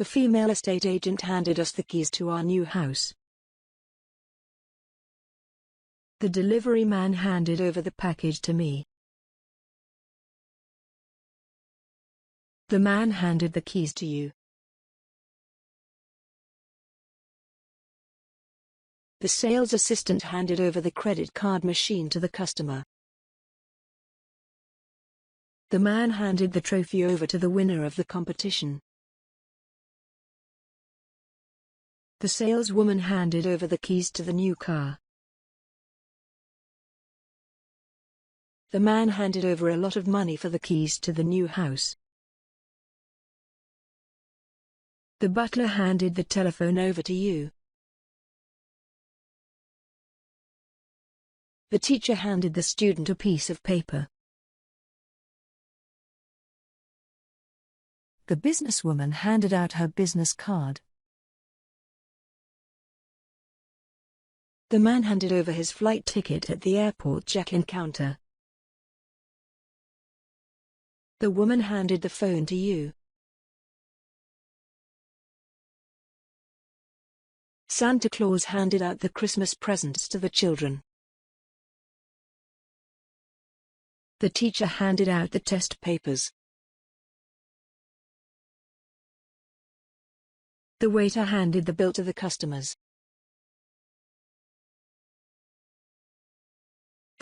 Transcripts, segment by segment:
The female estate agent handed us the keys to our new house. The delivery man handed over the package to me. The man handed the keys to you. The sales assistant handed over the credit card machine to the customer. The man handed the trophy over to the winner of the competition. The saleswoman handed over the keys to the new car. The man handed over a lot of money for the keys to the new house. The butler handed the telephone over to you. The teacher handed the student a piece of paper. The businesswoman handed out her business card. The man handed over his flight ticket at the airport check-in counter. The woman handed the phone to you. Santa Claus handed out the Christmas presents to the children. The teacher handed out the test papers. The waiter handed the bill to the customers.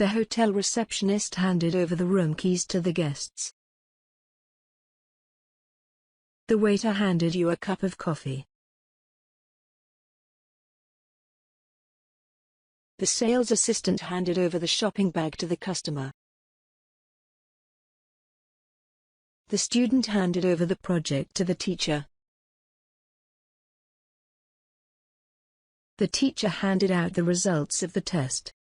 The hotel receptionist handed over the room keys to the guests. The waiter handed you a cup of coffee. The sales assistant handed over the shopping bag to the customer. The student handed over the project to the teacher. The teacher handed out the results of the test.